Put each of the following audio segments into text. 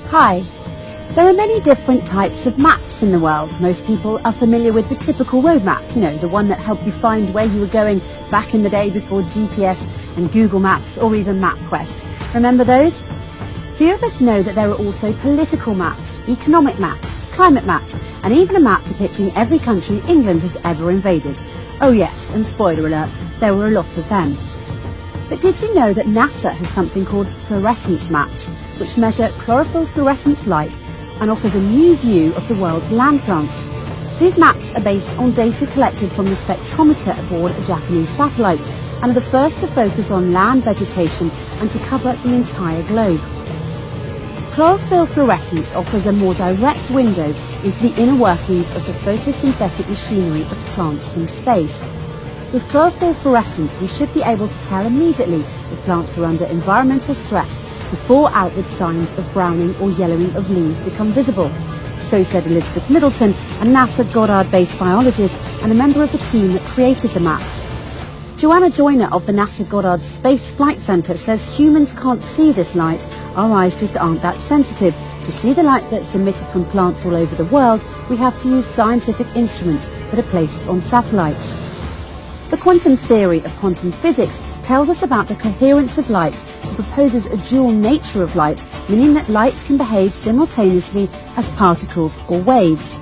Hi. There are many different types of maps in the world. Most people are familiar with the typical road map, the one that helped you find where you were going back in the day before GPS and Google Maps or even MapQuest. Remember those? Few of us know that there are also political maps, economic maps, climate maps, and even a map depicting every country England has ever invaded. Oh yes, and spoiler alert, there were a lot of them. But did you know that NASA has something called fluorescence maps, which measure chlorophyll fluorescence light and offers a new view of the world's land plants? These maps are based on data collected from the spectrometer aboard a Japanese satellite and are the first to focus on land vegetation and to cover the entire globe. Chlorophyll fluorescence offers a more direct window into the inner workings of the photosynthetic machinery of plants from space. With chlorophyll fluorescence, we should be able to tell immediately if plants are under environmental stress before outward signs of browning or yellowing of leaves become visible. So said Elizabeth Middleton, a NASA Goddard-based biologist and a member of the team that created the maps. Joanna Joyner of the NASA Goddard Space Flight Center says humans can't see this light. Our eyes just aren't that sensitive. To see the light that's emitted from plants all over the world, we have to use scientific instruments that are placed on satellites. The quantum theory of quantum physics tells us about the coherence of light and proposes a dual nature of light, meaning that light can behave simultaneously as particles or waves.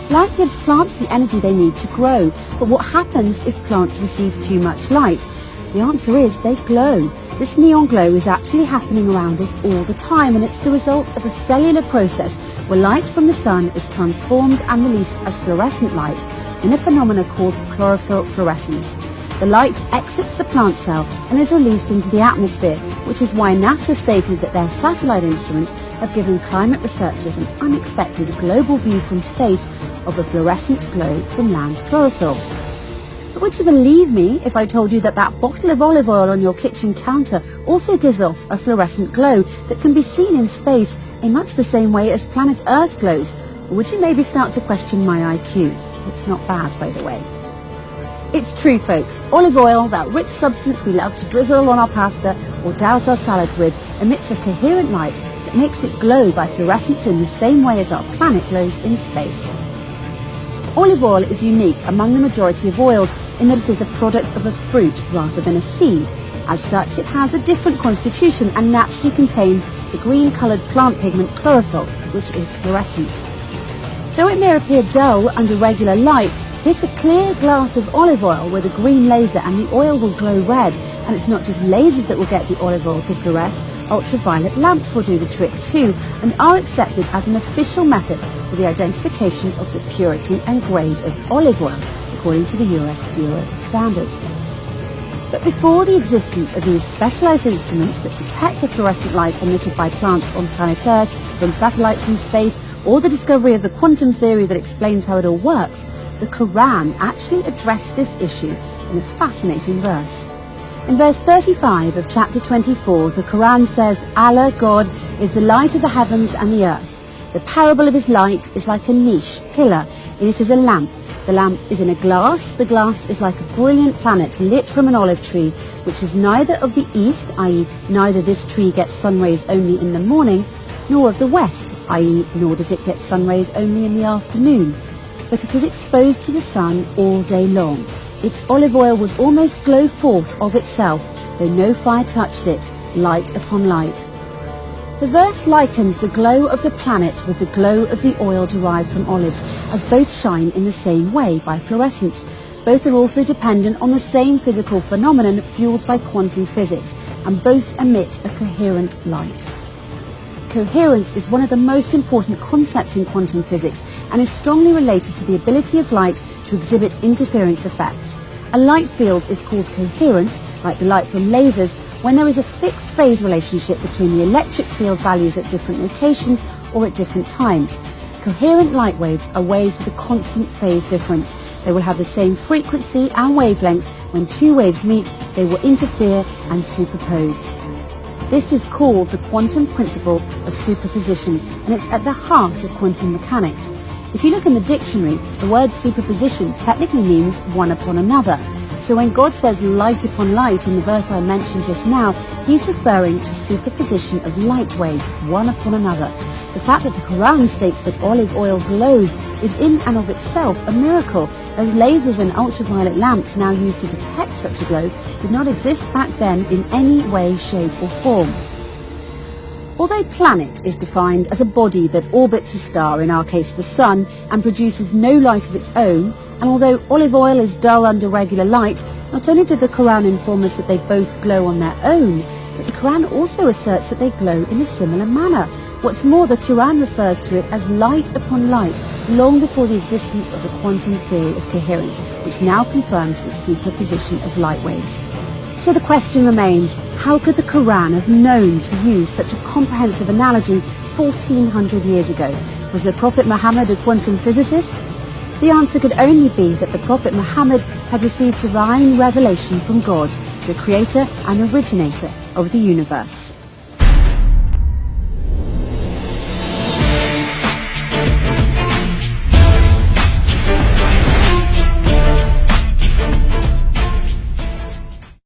Light gives plants the energy they need to grow, but what happens if plants receive too much light? The answer is they glow. This neon glow is actually happening around us all the time, and it's the result of a cellular process where light from the sun is transformed and released as fluorescent light in a phenomenon called chlorophyll fluorescence. The light exits the plant cell and is released into the atmosphere, which is why NASA stated that their satellite instruments have given climate researchers an unexpected global view from space of a fluorescent glow from land chlorophyll. But would you believe me if I told you that that bottle of olive oil on your kitchen counter also gives off a fluorescent glow that can be seen in space in much the same way as planet Earth glows? Or would you maybe start to question my IQ? It's not bad, by the way. It's true, folks. Olive oil, that rich substance we love to drizzle on our pasta or douse our salads with, emits a coherent light that makes it glow by fluorescence in the same way as our planet glows in space. Olive oil is unique among the majority of oils in that it is a product of a fruit rather than a seed. As such, it has a different constitution and naturally contains the green-coloured plant pigment chlorophyll, which is fluorescent. Though it may appear dull under regular light, hit a clear glass of olive oil with a green laser and the oil will glow red. And it's not just lasers that will get the olive oil to fluoresce, ultraviolet lamps will do the trick too and are accepted as an official method for the identification of the purity and grade of olive oil, according to the US Bureau of Standards. But before the existence of these specialised instruments that detect the fluorescent light emitted by plants on planet Earth from satellites in space, or the discovery of the quantum theory that explains how it all works, the Quran actually addressed this issue in a fascinating verse. In verse 35 of chapter 24, the Quran says, Allah, God, is the light of the heavens and the earth. The parable of his light is like a niche, pillar, and it is a lamp. The lamp is in a glass. The glass is like a brilliant planet lit from an olive tree, which is neither of the east, i.e. neither this tree gets sun rays only in the morning, nor of the west, i.e. nor does it get sun rays only in the afternoon, but it is exposed to the sun all day long. Its olive oil would almost glow forth of itself, though no fire touched it, light upon light. The verse likens the glow of the planet with the glow of the oil derived from olives, as both shine in the same way, by fluorescence. Both are also dependent on the same physical phenomenon fueled by quantum physics, and both emit a coherent light. Coherence is one of the most important concepts in quantum physics and is strongly related to the ability of light to exhibit interference effects. A light field is called coherent, like the light from lasers, when there is a fixed phase relationship between the electric field values at different locations or at different times. Coherent light waves are waves with a constant phase difference. They will have the same frequency and wavelength. When two waves meet, they will interfere and superpose. This is called the quantum principle of superposition, and it's at the heart of quantum mechanics. If you look in the dictionary, the word superposition technically means one upon another. So when God says light upon light in the verse I mentioned just now, he's referring to superposition of light waves, one upon another. The fact that the Quran states that olive oil glows is in and of itself a miracle, as lasers and ultraviolet lamps now used to detect such a glow did not exist back then in any way, shape or form. Although planet is defined as a body that orbits a star, in our case the sun, and produces no light of its own, and although olive oil is dull under regular light, not only did the Quran inform us that they both glow on their own, but the Quran also asserts that they glow in a similar manner. What's more, the Quran refers to it as light upon light long before the existence of the quantum theory of coherence, which now confirms the superposition of light waves. So the question remains, how could the Quran have known to use such a comprehensive analogy 1400 years ago? Was the Prophet Muhammad a quantum physicist? The answer could only be that the Prophet Muhammad had received divine revelation from God, the creator and originator of the universe.